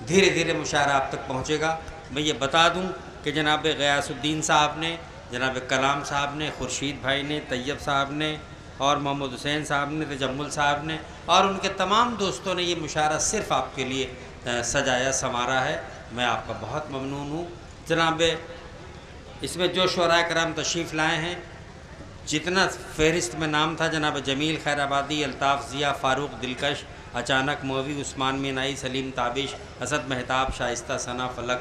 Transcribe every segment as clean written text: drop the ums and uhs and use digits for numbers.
دھیرے دھیرے مشاعرہ آپ تک پہنچے گا۔ میں یہ بتا دوں کہ جناب غیاث الدین صاحب نے، جناب کلام صاحب نے، خورشید بھائی نے، طیب صاحب نے اور محمد حسین صاحب نے، تجمل صاحب نے اور ان کے تمام دوستوں نے یہ مشاعرہ صرف آپ کے لیے سجایا سنوارا ہے۔ میں آپ کا بہت ممنون ہوں۔ جناب اس میں جو شعراء کرام تشریف لائے ہیں، جتنا فہرست میں نام تھا، جناب جمیل خیر آبادی، الطاف ضیاء، فاروق دلکش، اچانک مووی، عثمان مینائی، سلیم تابش، اسد مہتاب، شائستہ ثنا، فلک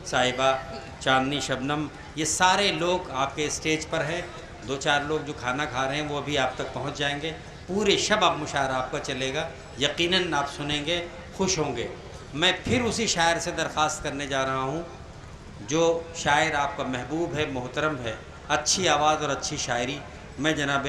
صاحبہ، چاندنی شبنم، یہ سارے لوگ آپ کے اسٹیج پر ہیں۔ 2-4 لوگ جو کھانا کھا رہے ہیں وہ بھی آپ تک پہنچ جائیں گے۔ پورے شب آپ مشاعرہ آپ کا چلے گا، یقیناً آپ سنیں گے، خوش ہوں گے۔ میں پھر اسی شاعر سے درخواست کرنے جا رہا ہوں جو شاعر آپ کا محبوب ہے، محترم ہے، اچھی آواز اور اچھی شاعری، میں جناب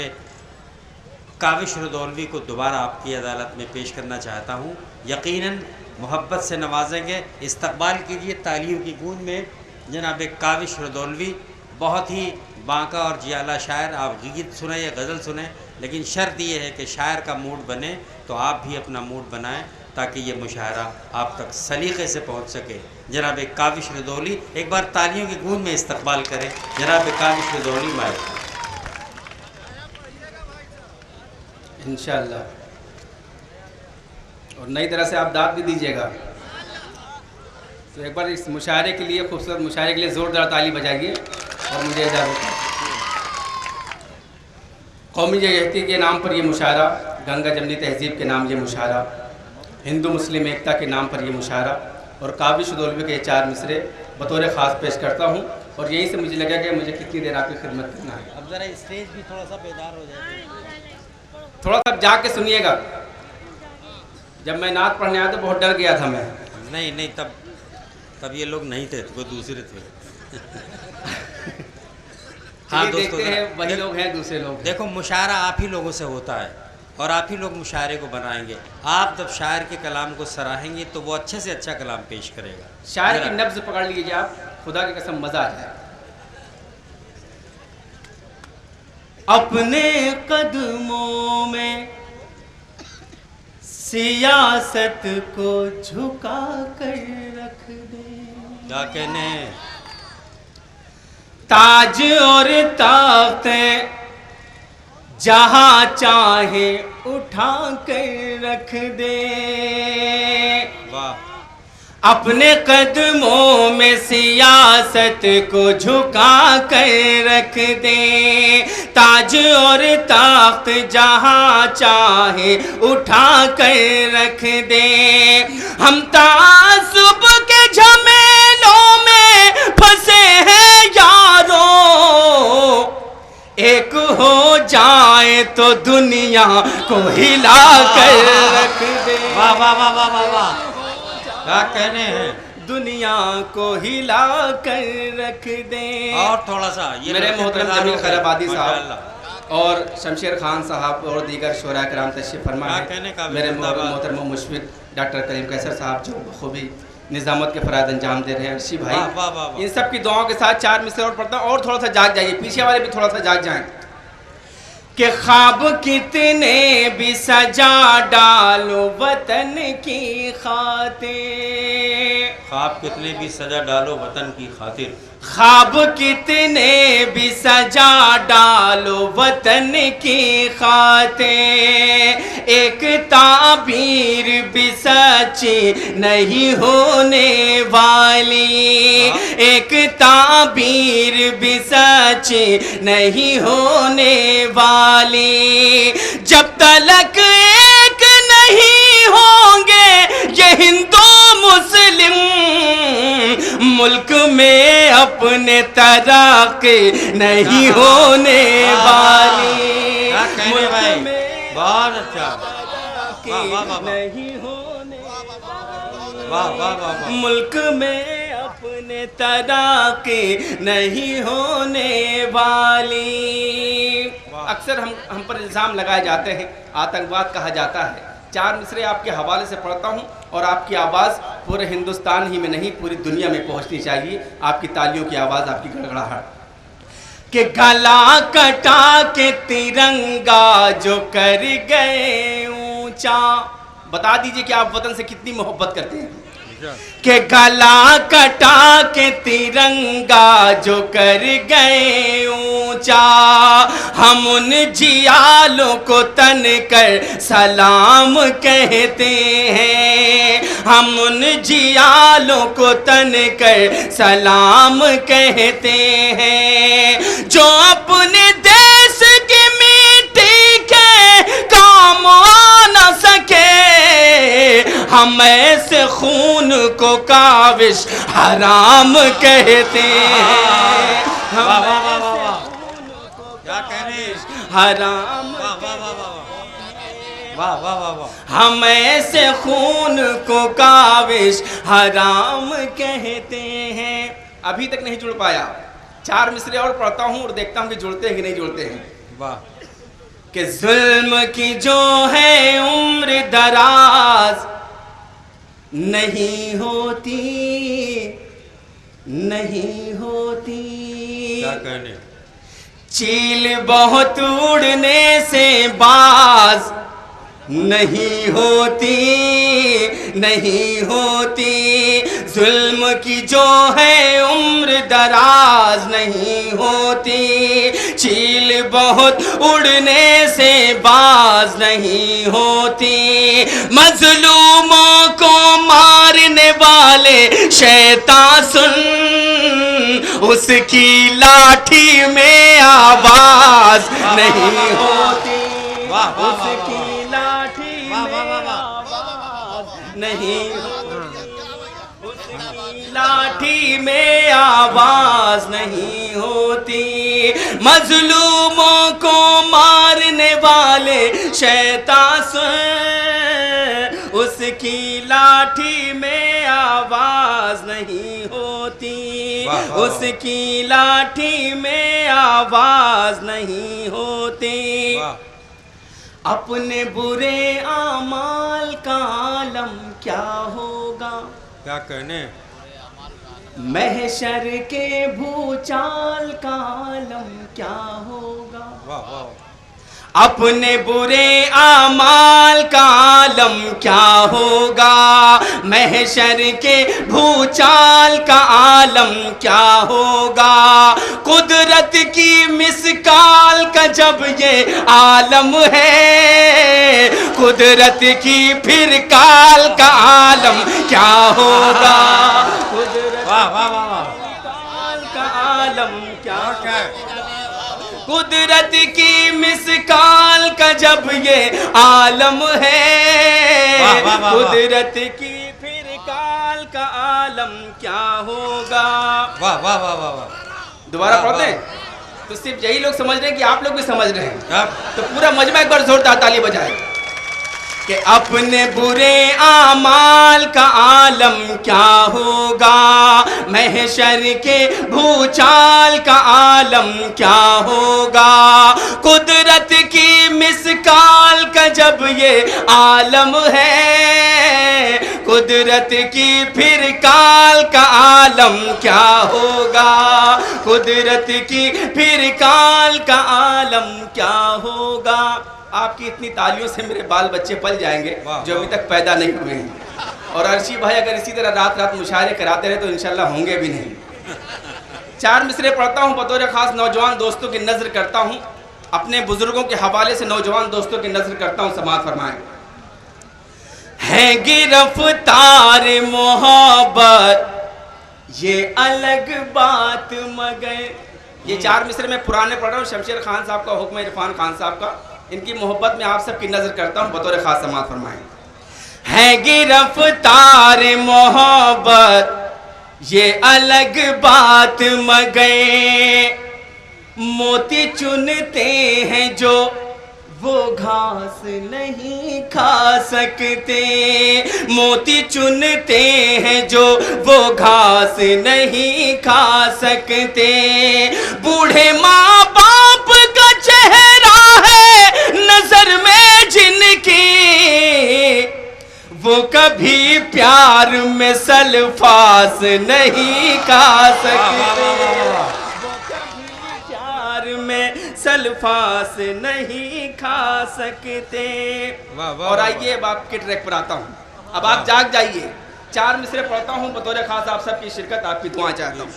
کاوش ردولوی کو دوبارہ آپ کی عدالت میں پیش کرنا چاہتا ہوں۔ یقیناً محبت سے نوازیں گے۔ استقبال کیجیے تالیوں کی گونج میں جناب کاوش ردولوی، بہت ہی بانکا اور جیالہ شاعر۔ آپ گیت سنیں یا غزل سنیں، لیکن شرط یہ ہے کہ شاعر کا موڈ بنے تو آپ بھی اپنا موڈ بنائیں تاکہ یہ مشاعرہ آپ تک سلیقے سے پہنچ سکے۔ جناب کاوش ردولوی، ایک بار تالیوں کی گونج میں استقبال کریں جناب کاوش ردولوی مائک۔ انشاءاللہ، اور نئی طرح سے آپ داد بھی دیجیے گا۔ تو ایک بار اس مشاعرے کے لیے، خوبصورت مشاعرے کے لیے زوردار تالی بجائیے اور مجھے اجازت ہے۔ قومی یکجہتی کے نام پر یہ مشاعرہ، گنگا جمنی تہذیب کے نام یہ مشاعرہ، ہندو مسلم ایکتا کے نام پر یہ مشاعرہ، اور کاوش ردولوی کے 4 مصرے بطور خاص پیش کرتا ہوں، اور یہیں سے مجھے لگا کہ مجھے کتنی دیر آپ کی خدمت کرنا ہے۔ اب ذرا اسٹیج بھی تھوڑا سا بیدار ہو جائے، تھوڑا سا جا کے سنیے گا۔ جب میں نعت پڑھنے آیا تو بہت ڈر گیا تھا میں۔ نہیں تب یہ لوگ نہیں تھے، وہ دوسرے تھے۔ ہاں دیکھتے ہیں وہی لوگ ہیں، دوسرے لوگ۔ دیکھو مشاعرہ آپ ہی لوگوں سے ہوتا ہے اور آپ ہی لوگ مشاعرے کو بنائیں گے۔ آپ جب شاعر کے کلام کو سراہیں گے تو وہ اچھے سے اچھا کلام پیش کرے گا۔ شاعر کی نبض پکڑ لیجیے آپ، خدا کی قسم مزہ آ جائے۔ اپنے قدموں میں سیاست کو جھکا کر رکھ دے، کیا کہنے، تاج اور تخت جہاں چاہے اٹھا کر رکھ دے، واہ، اپنے قدموں میں سیاست کو جھکا کر رکھ دے، تاج اور تخت جہاں چاہے اٹھا کر رکھ دے، ہم تعصب کے جھمیلوں میں پھنسے ہیں یارو، ایک ہو جائے تو دنیا کو ہلا کر رکھ دے، واہ واہ واہ واہ واہ واہ، کیا کہنے ہیں، دنیا کو ہلا کر رکھ دیں۔ اور تھوڑا سا یہ میرے محترم جمیل خیر آبادی صاحب صاحب اور شمشیر خان صاحب اور دیگر شعراء کرام تشریف فرما کیا کہنے کا ہیں، میرے محترم مشفق ڈاکٹر کریم قیصر صاحب جو بخوبی نظامت کے فرائض انجام دے رہے ہیں، عرشی بھائی، واہ واہ واہ، ان سب کی دعاؤں کے ساتھ 4 مصرے اور پڑھتا ہوں، اور تھوڑا سا جاگ جائیے، پیچھے والے بھی تھوڑا سا جاگ جائیں کہ خواب کتنے بھی سجا ڈالو وطن کی خاطر، خواب کتنے بھی سجا ڈالو وطن کی خاطر، خواب کتنے بھی سجا ڈالو وطن کی خاطر، ایک تعبیر بھی سچی نہیں ہونے والی، ایک تعبیر بھی سچی نہیں ہونے والی، جب تلک ایک نہیں ہوں گے یہ ہندو مسلم، ملک میں اپنے ترقی نہیں ہونے والی، ملک میں بہت اچھا، نہیں ہونے واہ واہ واہ، ملک میں اپنے ترقی نہیں ہونے والی۔ اکثر ہم پر الزام لگائے جاتے ہیں، آتنکواد کہا جاتا ہے۔ 4 مصرے آپ کے حوالے سے پڑھتا ہوں، اور آپ کی آواز پورے ہندوستان ہی میں نہیں پوری دنیا میں پہنچنی چاہیے، آپ کی تالیوں کی آواز، آپ کی گڑگڑاہٹ، کہ گلا کٹا کے ترنگا جو کر گئے اونچا، بتا دیجئے کہ آپ وطن سے کتنی محبت کرتے ہیں۔ کہ گلا کٹا کے ترنگا جو کر گئے اونچا، ہم ان جیالوں کو تن کر سلام کہتے ہیں، ہم ان جیالوں کو تن کر سلام کہتے ہیں، جو اپنے دیس کی مٹی کے کام آ نہ سکے، ہم ایسے خون کو کاوش حرام کہتے ہیں، ہم ایسے خون کو کاوش حرام ہم ایسے خون کو کاوش حرام کہتے ہیں۔ ابھی تک نہیں جڑ پایا، 4 مصرے اور پڑھتا ہوں اور دیکھتا ہوں کہ جڑتے ہیں کہ نہیں جڑتے ہیں۔ واہ کہ ظلم کی جو ہے عمر دراز نہیں ہوتی، نہیں ہوتی، کیا کہنے، چیل بہت اڑنے سے باز نہیں ہوتی، نہیں ہوتی، ظلم کی جو ہے عمر دراز نہیں ہوتی، چیل بہت اڑنے سے باز نہیں ہوتی، مظلوموں کو مارنے والے شیطان سن، اس کی لاٹھی میں آواز نہیں ہوتی، اس کی لاٹھی میں آواز نہیں ہوتی، اس کی لاٹھی میں آواز نہیں ہوتی، مظلوموں کو مارنے والے شیطان سن، اس کی لاٹھی میں آواز نہیں ہوتی، اس کی لاٹھی میں آواز نہیں ہوتی، اپنے برے اعمال کا عالم کیا ہوگا، کیا کہنے، محشر کے بھوچال کا عالم کیا ہوگا، واہ واہ، اپنے برے اعمال کا عالم کیا ہوگا، محشر کے بھوچال کا عالم کیا ہوگا، قدرت کی مسکال کا جب یہ عالم ہے، قدرت کی پھر کال کا عالم کیا ہوگا، قدرت کی کال کا عالم کیا ہوگا، قدرت کی مسکال کا جب یہ عالم ہے، قدرت کی پھر کال کا عالم کیا ہوگا۔ واہ واہ واہ واہ واہ، دوبارہ پڑھتے ہیں تو صرف یہی لوگ سمجھ رہے ہیں کہ آپ لوگ بھی سمجھ رہے ہیں، اب تو پورا مجمع ایک بار زوردار تالی بجائے کہ اپنے برے اعمال کا عالم کیا ہوگا، محشر کے بھوچال کا عالم کیا ہوگا، قدرت کی مسکال کا جب یہ عالم ہے، قدرت کی پھر کال کا عالم کیا ہوگا، قدرت کی پھر کال کا عالم کیا ہوگا۔ آپ کی اتنی تالیوں سے میرے بال بچے پل جائیں گے جو ابھی تک پیدا نہیں ہوئے ہیں، اور عرشی بھائی اگر اسی طرح رات رات مشاعرے کراتے رہے تو انشاءاللہ ہوں گے بھی نہیں۔ 4 مصرے پڑھتا ہوں، بطور خاص نوجوان دوستوں کی نظر کرتا ہوں، اپنے بزرگوں کے حوالے سے نوجوان دوستوں کی نظر کرتا ہوں، سماعت فرمائیں۔ ہے گرفتار محبت یہ الگ بات مگر، یہ 4 مصرے میں پرانے پڑھ رہا ہوں، شمشیر خان صاحب کا حکم، عرفان خان صاحب کا، ان کی محبت میں آپ سب کی نظر کرتا ہوں، بطور خاص سماعت فرمائیں۔ ہے گرفتار محبت یہ الگ بات مگر، موتی چنتے ہیں جو وہ گھاس نہیں کھا سکتے، موتی چنتے ہیں جو وہ گھاس نہیں کھا سکتے، بوڑھے ماں باپ کا چہرہ ہے نظر میں جن کی، وہ کبھی پیار میں سلفاس نہیں کھا سکتے، میں سلفاس نہیں کھا سکتے۔ اور آئیے اب آپ کے ٹریک پر آتا ہوں، اب آپ جاگ جائیے، 4 مصرے پڑھتا ہوں بطور خاص آپ سب کی شرکت، آپ کی دعائیں چاہتا ہوں.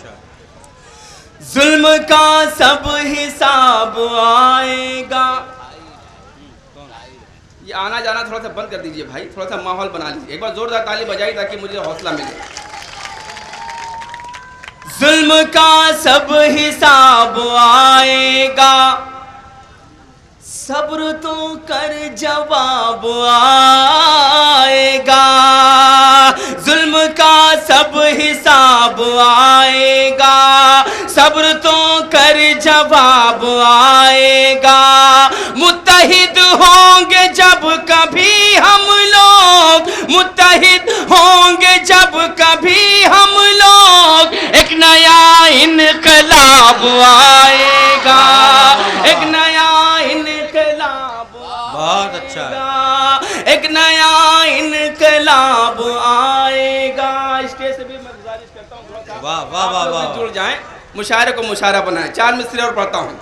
ظلم کا سب حساب آئے گا. یہ آنا جانا تھوڑا سا بند کر دیجئے بھائی، تھوڑا سا ماحول بنا لیجئے. ایک بار زوردار تالی بجائی تاکہ مجھے حوصلہ ملے. ظلم کا سب حساب آئے گا، صبر تو کر جواب آئے گا. ظلم کا سب حساب آئے گا، صبر تو کر جواب آئے گا. متحد ہوں گے جب کبھی ہم لوگ، متحد ہوں گے جب کبھی ہم لوگ، ایک نیا انقلاب آئے گا، ایک نیا انقلاب بہت اچھا ہے. ایک نیا انقلاب آئے گا. اسٹیج سے بھی میں گزارش کرتا ہوں تھوڑا سا واہ واہ واہ واہ، جڑ جائیں، مشاعرے کو مشاعرہ بنائیں. 4 مصرے اور پڑھتا ہوں.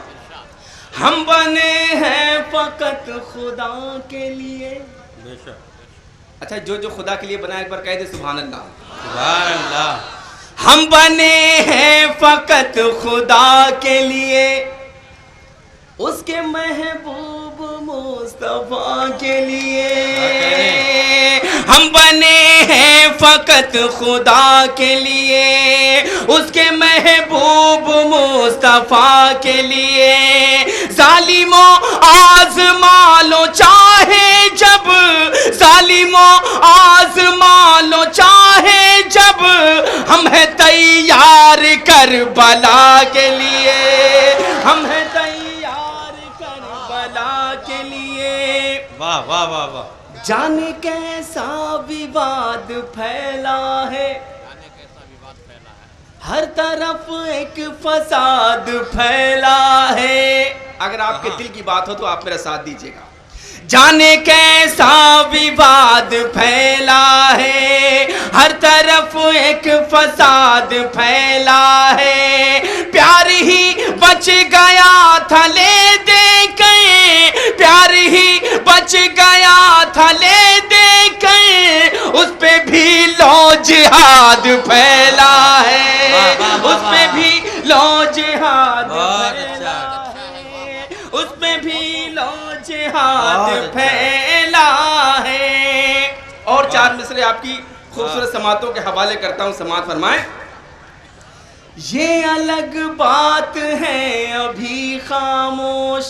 ہم بنے ہیں فقط خدا کے لیے. بے شک. اچھا جو خدا کے لیے بنا ایک بار کہہ دے سبحان اللہ. سبحان اللہ. ہم بنے ہیں فقط خدا کے لیے، اس کے محبوب مصطفیٰ کے لیے. ہم بنے ہیں فقط خدا کے لیے، اس کے محبوب مصطفیٰ کے لیے. ظالموں آزما لو چاہے جب، ظالموں آزما لو چاہے جب، ہم ہیں تیار کربلا کے لیے، ہم ہیں تیار کربلا کے لیے. واہ واہ واہ واہ. جانے کیسا وواد پھیلا ہے، ہر طرف ایک فساد پھیلا ہے. اگر آپ کے دل کی بات ہو تو آپ میرا ساتھ دیجئے گا. جانے کیسا وواد پھیلا ہے، ہر طرف ایک فساد پھیلا ہے. پیار ہی بچ گیا تھا لے دے کے، پیار ہی بچ گیا تھا لے دے کے، اس پہ بھی لو جہاد پھیلا ہے، اس پہ بھی لو جہاد پھیلا ہے، اس پہ بھی لو جہاد پھیلا ہے. اور 4 مصرے آپ کی خوبصورت سماعتوں کے حوالے کرتا ہوں، سماعت فرمائیں. یہ الگ بات ہے ابھی خاموش،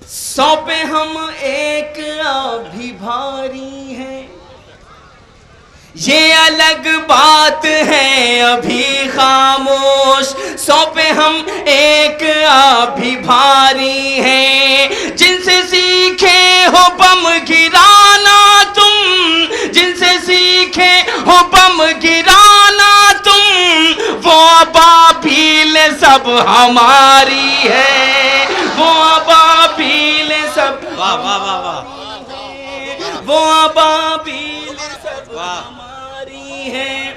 سو پہ ہم ایک ابھی بھاری ہیں. یہ الگ بات ہے ابھی خاموش، سو پہ ہم ایک ابھی بھاری ہیں. جن سے سیکھے ہو بم گرانا تم، جن سے سیکھے ہو بم گرانا تم، وہ ابابیل سب ہماری ہے، وہ ابابیل سب واہ واہ واہ واہ. وہ ابابیل سب ہماری ہے.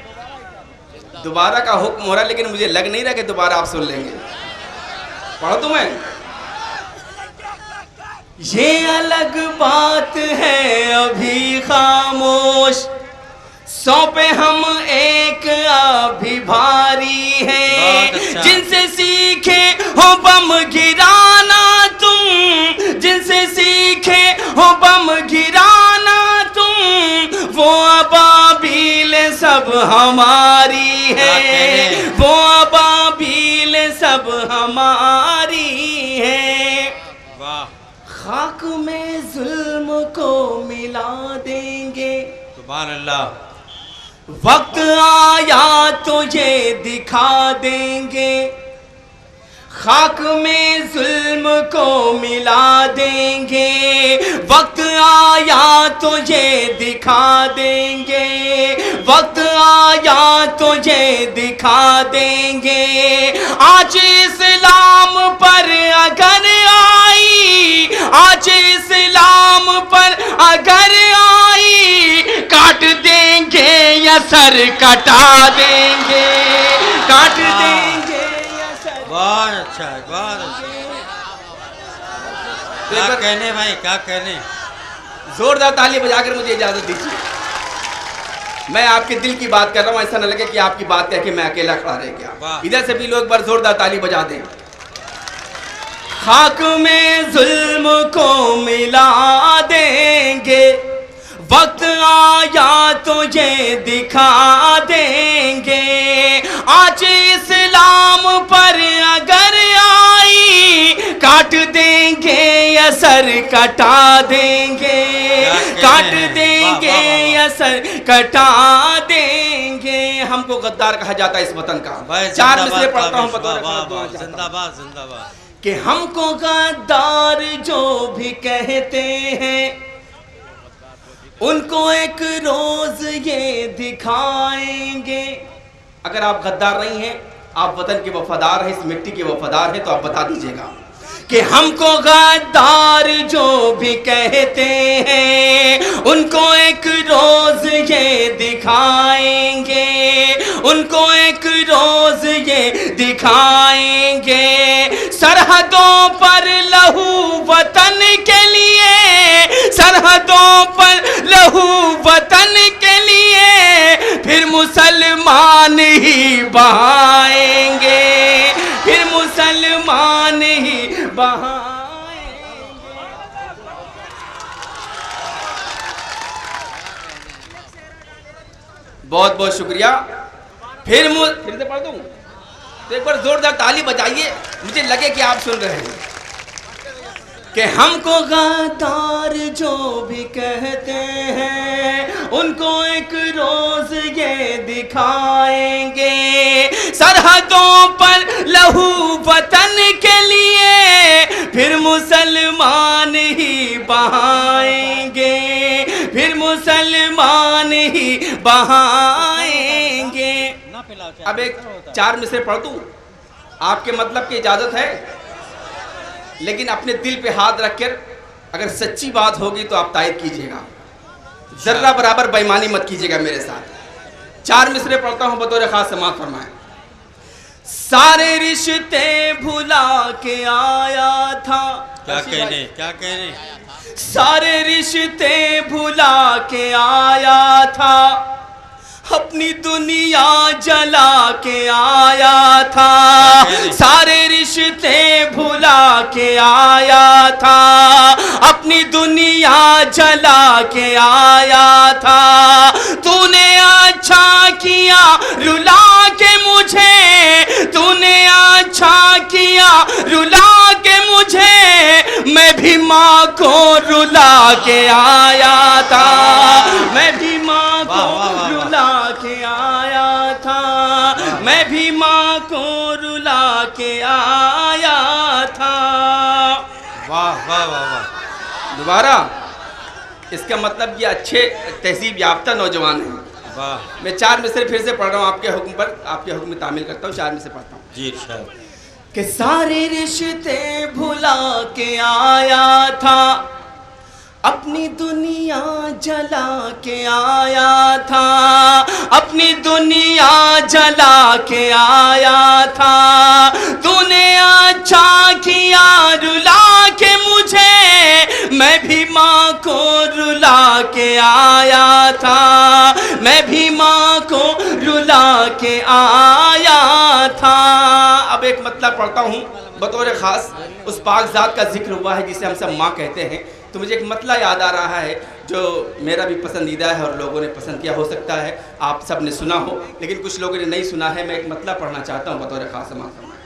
دوبارہ کا حکم ہو رہا ہے لیکن مجھے لگ نہیں رہا کہ دوبارہ آپ سن لیں گے. پڑھو تو میں. یہ الگ بات ہے ابھی خاموش، سو پہ ہم ایک ابھی بھاری ہیں. جن سے سیکھے ہو بم گرانا تم، جن سے سیکھے ہو بم گرانا تم، وہ ابابیل سب ہماری ہے، وہ ابابیل سب ہماری ہے. واہ. خاک میں ظلم کو ملا دیں گے، سبحان اللہ. وقت آیا تو یہ دکھا دیں گے. خاک میں ظلم کو ملا دیں گے، وقت آیا تو یہ دکھا دیں گے، وقت آیا تو یہ دکھا دیں گے. آج اسلام پر اگر آئی، آج اسلام پر اگر آئی، کاٹ دیں گے یا سر کٹا دیں گے، کاٹ دیں گے. بہت اچھا ہے، بہت اچھا. کیا کہنے بھائی، کیا کہنے. زوردار تالی بجا کر مجھے اجازت دیجیے. میں آپ کے دل کی بات کر رہا ہوں، ایسا نہ لگے کہ آپ کی بات کہہ کے میں اکیلا کھڑا رہ گیا. ادھر سے بھی لوگ بڑا زوردار تالی بجا دیں. خاک میں ظلم کو ملا دیں گے، وقت آیا تو یہ دکھا دیں گے. آج اسلام پر اگر آئی کاٹ دیں گے یا سر کٹا دیں گے، کاٹ دیں گے یا سر کٹا دیں گے. ہم کو غدار کہا جاتا ہے اس وطن کا. 4 مصرے پڑھتا ہوں زندہ باد زندہ باد. کہ ہم کو غدار جو بھی کہتے ہیں ان کو ایک روز یہ دکھائیں گے. اگر آپ غدار نہیں ہیں، آپ وطن کے وفادار ہیں، اس مٹی کے وفادار ہیں، تو آپ بتا دیجئے گا کہ ہم کو غدار جو بھی کہتے ہیں ان کو ایک روز یہ دکھائیں گے، ان کو ایک روز یہ دکھائیں گے. سرحدوں پر لہو وطن کے لیے، سرحدوں پر لہو وطن کے لیے پھر مسلمان ہی بہائیں گے، پھر مسلمان ہی بہائیں گے. بہت بہت شکریہ. پھر سے پڑھ دوں تو ایک بار زوردار تالی بجائیے، مجھے لگے کہ آپ سن رہے ہیں. کہ ہم کو غدار جو بھی کہتے ہیں ان کو ایک روز یہ دکھائیں گے. سرحدوں پر لہو وطن کے لیے پھر مسلمان ہی بہائیں گے، پھر مسلمان ہی بہائیں گے. اب ایک 4 مصرے پڑھ دوں، آپ کے مطلب کی اجازت ہے، لیکن اپنے دل پہ ہاتھ رکھ کر اگر سچی بات ہوگی تو آپ تائید کیجئے گا، ذرہ برابر بےایمانی مت کیجئے گا میرے ساتھ. 4 مصرے پڑھتا ہوں، بطور خاص سماعت فرمائیں. سارے رشتے بھلا کے آیا تھا. کیا کہنے کیا کہنے. سارے رشتے بھلا کے آیا تھا، اپنی دنیا جلا کے آیا تھا. سارے رشتے بھلا کے آیا تھا، اپنی دنیا جلا کے آیا تھا. تو نے اچھا کیا رلا کے مجھے، تو نے اچھا کیا رلا کے مجھے، میں بھی ماں کو رلا کے آیا تھا، میں بھی ماں کو رلا کے آیا تھا، میں بھی ماں کو رلا کے آیا تھا. واہ واہ واہ واہ. دوبارہ اس کا مطلب یہ اچھے تہذیب یافتہ نوجوان ہیں. واہ. میں 4 مصرے پھر سے پڑھ رہا ہوں آپ کے حکم پر، آپ کے حکم میں تعمیل کرتا ہوں. 4 مصرے پڑھتا ہوں. جی ارشاد. کہ سارے رشتے بھلا کے آیا تھا، اپنی دنیا جلا کے آیا تھا، اپنی دنیا جلا کے آیا تھا. تو نے اچھا کیا رلا کے مجھے، میں بھی ماں کو رلا کے آیا تھا، میں بھی ماں کو رلا کے آیا تھا. اب ایک مطلب پڑھتا ہوں بطور خاص. اس پاک ذات کا ذکر ہوا ہے جسے ہم سب ماں کہتے ہیں، تو مجھے ایک مطلع یاد آ رہا ہے جو میرا بھی پسندیدہ ہے اور لوگوں نے پسند کیا. ہو سکتا ہے آپ سب نے سنا ہو لیکن کچھ لوگوں نے نہیں سنا ہے. میں ایک مطلع پڑھنا چاہتا ہوں بطور خاص سماعت فرمائیں.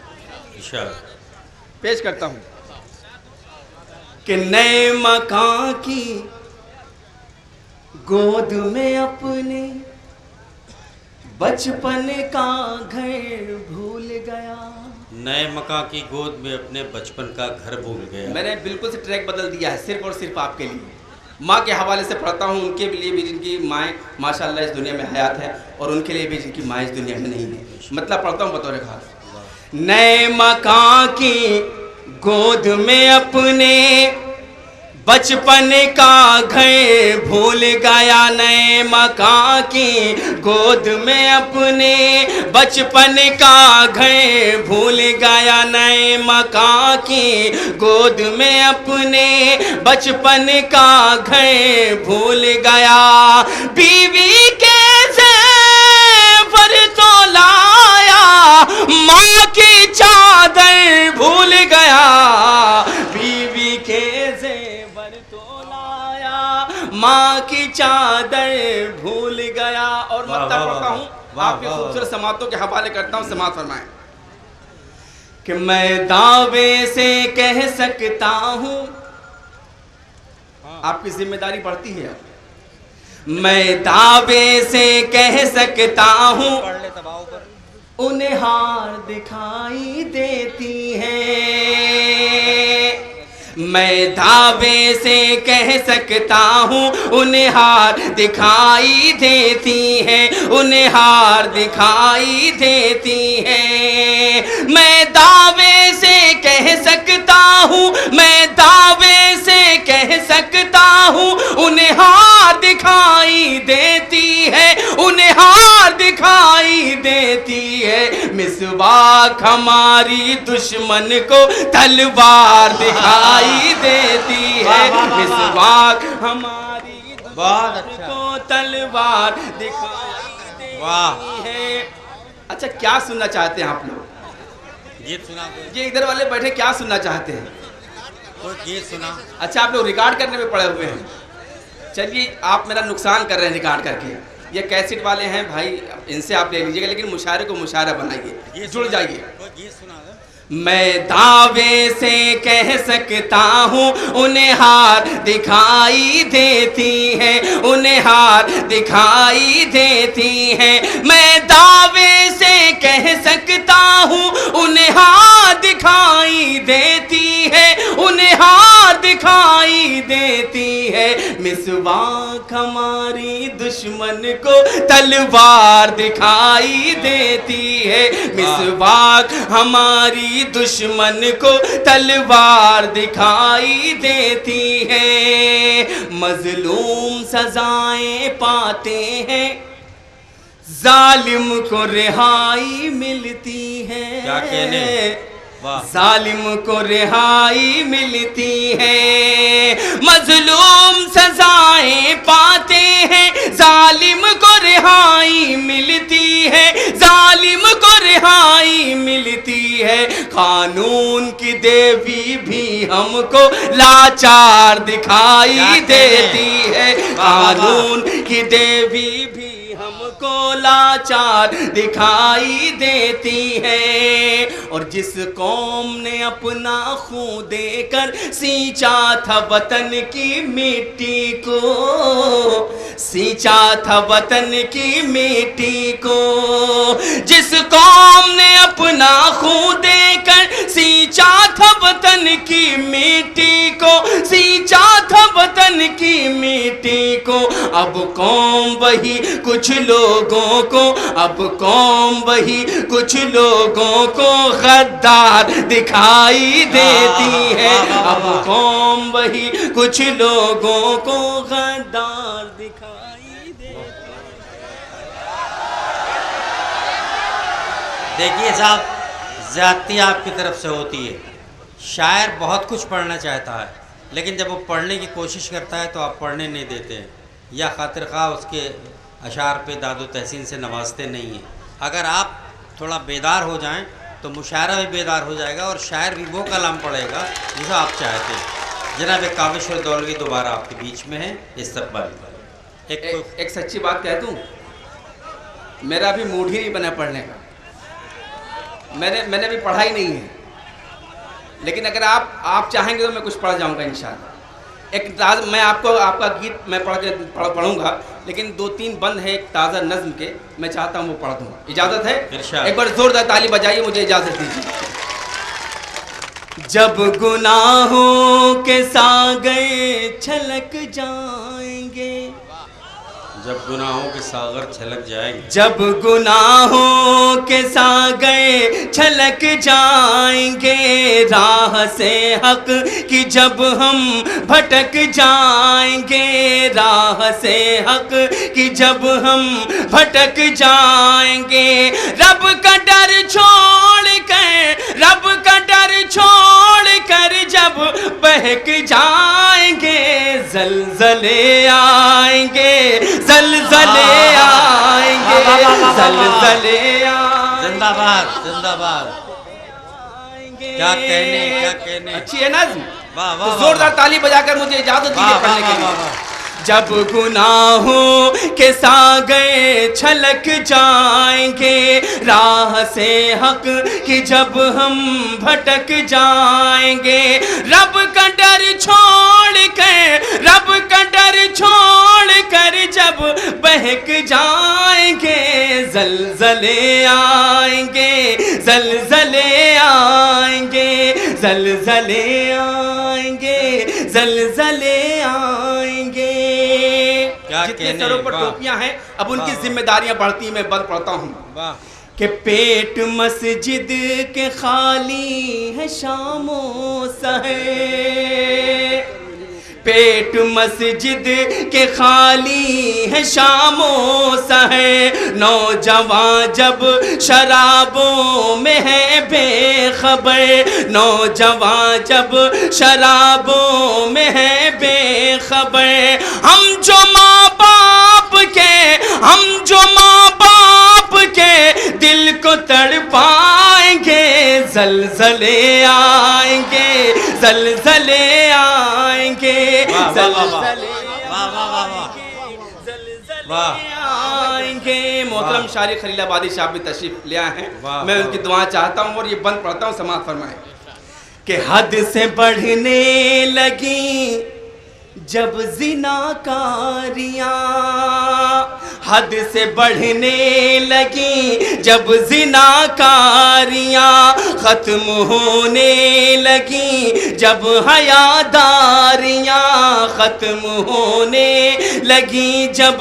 پیش کرتا ہوں. کہ نئے مکان کی گود میں اپنے بچپن کا گھر بھول گیا. نئے مکان کی گود میں اپنے بچپن کا گھر بھول گیا. میں نے بالکل سے ٹریک بدل دیا ہے صرف اور صرف آپ کے لیے. ماں کے حوالے سے پڑھتا ہوں، ان کے لیے بھی جن کی مائیں ماشاءاللہ اس دنیا میں حیات ہے، اور ان کے لیے بھی جن کی مائیں اس دنیا میں نہیں ہیں. مطلب پڑھتا ہوں بطور خاص. نئے مکان کی گود میں اپنے بچپن کا گھر بھول گیا. نئے مکان کی گود میں اپنے بچپن کا گھر بھول گیا. نئے مکان کی گود میں اپنے بچپن کا گھر بھول گیا. بیوی کے اور مقطع پڑھتا ہوں، آپ کی خوبصورت سماعتوں کے حوالے کرتا ہوں، سماعت فرمائیں کہ میں دعوے سے کہہ سکتا ہوں، آپ کی ذمہ داری بڑھتی ہے اب، میں دعوے سے کہہ سکتا ہوں انہیں ہار دکھائی دیتی ہے، میں دعوے سے کہہ سکتا ہوں انہیں ہار دکھائی دیتی ہے، انہیں ہار دکھائی دیتی ہے، میں دعوے سے کہہ سکتا ہوں، میں دعوے سے کہہ سکتا ہوں انہیں ہار دکھائی دیتی ہے، انہیں ہار دکھائی دیتی ہے، مسواک ہماری دشمن کو تلوار دکھائی دیتی ہے، مسواک ہماری دشمن کو تلوار دکھائی دیتی ہے۔ اچھا کیا سننا چاہتے ہیں آپ لوگ؟ گیت سنا، یہ ادھر والے بیٹھے کیا سننا چاہتے ہیں؟ کوئی گیت سنا۔ اچھا آپ لوگ ریکارڈ کرنے میں پڑے ہوئے ہیں، چلیے آپ میرا نقصان کر رہے ہیں ریکارڈ کر کے، یہ کیسٹ والے ہیں بھائی، ان سے آپ لے لیجئے گا، لیکن مشاعرے کو مشاعرہ بنائیے، جڑ جائیے۔ میں دعوے سے کہہ سکتا ہوں انہیں ہار دکھائی دیتی ہے، انہیں ہار دکھائی دیتی ہے، میں دعوے سے کہہ سکتا ہوں انہیں ہار دکھائی دیتی ہے، انہیں ہار دکھائی دیتی ہے، مسواک ہماری دشمن کو تلوار دکھائی دیتی ہے، مسواک ہماری دشمن کو تلوار دکھائی دیتی ہے، مظلوم سزائیں پاتے ہیں، ظالم کو رہائی ملتی ہے، کیا کہنے، ظالم کو رہائی ملتی ہے، مظلوم سزائیں پاتے ہیں، ظالم کو رہائی ملتی ہے، ظالم کو رہائی ملتی ہے، قانون کی دیوی بھی ہم کو لاچار دکھائی دیتی ہے، قانون کی دیوی بھی ہم کو لاچار دکھائی دیتی ہے، اور جس قوم نے اپنا خون دے کر سینچا تھا وطن کی مٹی کو، سینچا تھا وطن کی مٹی کو، جس قوم نے اپنا خون دے کر سینچا تھا وطن کی مٹی کو، سینچا تھا وطن کی مٹی کو، اب قوم وہی کچھ لوگوں کو، اب قوم وہی کچھ لوگوں کو غدار دکھائی دیتی ہے، اب قوم وہی کچھ لوگوں کو غدار دکھائی دیتی ہے۔ دیکھیے صاحب، زیادتی آپ کی طرف سے ہوتی ہے، شاعر بہت کچھ پڑھنا چاہتا ہے، لیکن جب وہ پڑھنے کی کوشش کرتا ہے تو آپ پڑھنے نہیں دیتے ہیں، یا خاطر خواہ اس کے اشعار پہ داد و تحسین سے نوازتے نہیں ہیں۔ اگر آپ تھوڑا بیدار ہو جائیں تو مشاعرہ بھی بیدار ہو جائے گا، اور شاعر بھی وہ کلام پڑھے گا جسے آپ چاہتے ہیں۔ جناب کاوش دولوی دوبارہ آپ کے بیچ میں ہے، استقبال کریں۔ ایک سچی بات کہہ دوں، میرا بھی موڈ ہی نہیں بنا پڑھنے کا، میں نے بھی پڑھائی نہیں ہے، لیکن اگر آپ چاہیں گے تو میں کچھ پڑھ جاؤں گا انشاءاللہ۔ ایک میں آپ کا گیت میں پڑھوں گا، لیکن 2-3 بند ہے ایک تازہ نظم کے، میں چاہتا ہوں وہ پڑھ دوں، اجازت ہے؟ ایک بار زوردار تالی بجائیے، مجھے اجازت دیجیے۔ جب گناہوں کے ساغر چھلک جائیں گے، جب گناہوں کے ساغر چھلک جائیں گے، جب گناہوں کے ساغر چھلک جائیں گے، راہ سے حق کی جب ہم بھٹک جائیں گے، راہ سے حق کی جب ہم بھٹک جائیں گے، رب کا ڈر چھوڑ کر، رب کا ڈر چھوڑ کر جب بہک جائیں گے، زلزلے آئیں گے، زلزلے آئیں گے، زلزلے آئیں گے، زندہ باد، زندہ باد، کیا کہنے، کیا کہنے۔ اچھی ہے نظم، واہ تو واہ، زوردار تالی بجا کر مجھے اجازت دیجیے پڑھنے کے لیے۔ جب گناہوں کے ساغے چھلک جائیں گے، راہ سے حق کی جب ہم بھٹک جائیں گے، رب کا ڈر چھوڑ کر، رب کا ڈر چھوڑ کر جب بہک جائیں گے، زلزلے آئیں گے، زلزلے آئیں گے، زلزلے آئیں گے، زلزلے آئیں گے۔ جتنے سروں پر ٹوپیاں ہیں اب ان کی ذمہ داریاں بڑھتی ہیں، میں بند پڑھتا ہوں کہ پیٹ مسجد کے خالی ہے شام و سحر، پیٹ مسجد کے خالی ہے شام و سحر، نوجوان جب شرابوں میں ہے بے خبر، نوجوان جب شرابوں میں ہے بے خبر، ہم جو ماں باپ کے، ہم جو ماں باپ کے دل کو تڑپائیں گے، زلزلے آئیں گے، زلزلے آئیں گے، زلزلے آئیں گے۔ محترم شاعر خلیل آبادی صاحب بھی تشریف لے آئے ہیں، میں ان کی دعا چاہتا ہوں اور یہ بند پڑھتا ہوں، سماعت فرمائیں کہ حد سے بڑھنے لگی جب زناکاریاں، حد سے بڑھنے لگی جب زناکاریاں، ختم ہونے لگی جب حیاداریاں، ختم ہونے لگی جب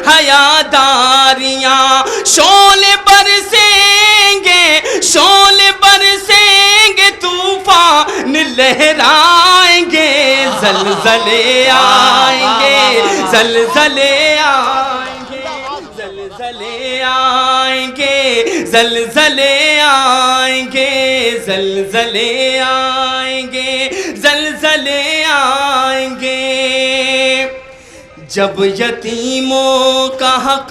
حیاداریاں، شعلے برسیں گے، شعلے برسیں گے، طوفان لہرائیں گے، زلزلے آئیں گے، زلزلے آئیں گے، زلزلے آئیں گے، زلزلے آئیں گے، زلزلے آئیں گے، زلزلے آئیں گے، جب یتیموں کا حق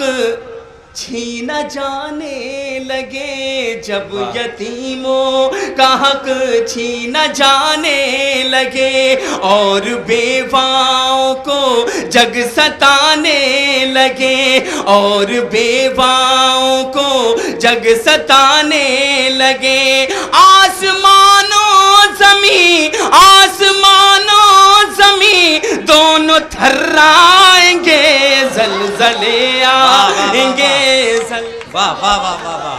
چھینا جانے لگے، جب یتیموں کا حق چھینا جانے لگے، اور بیواؤں کو جگ ستانے لگے، اور بیواؤں کو جگ ستانے لگے، آسمانوں زمین، آسمانوں زمین دونوں تھرائیں گے، زلزلے آئیں گے، واہ واہ واہ واہ واہ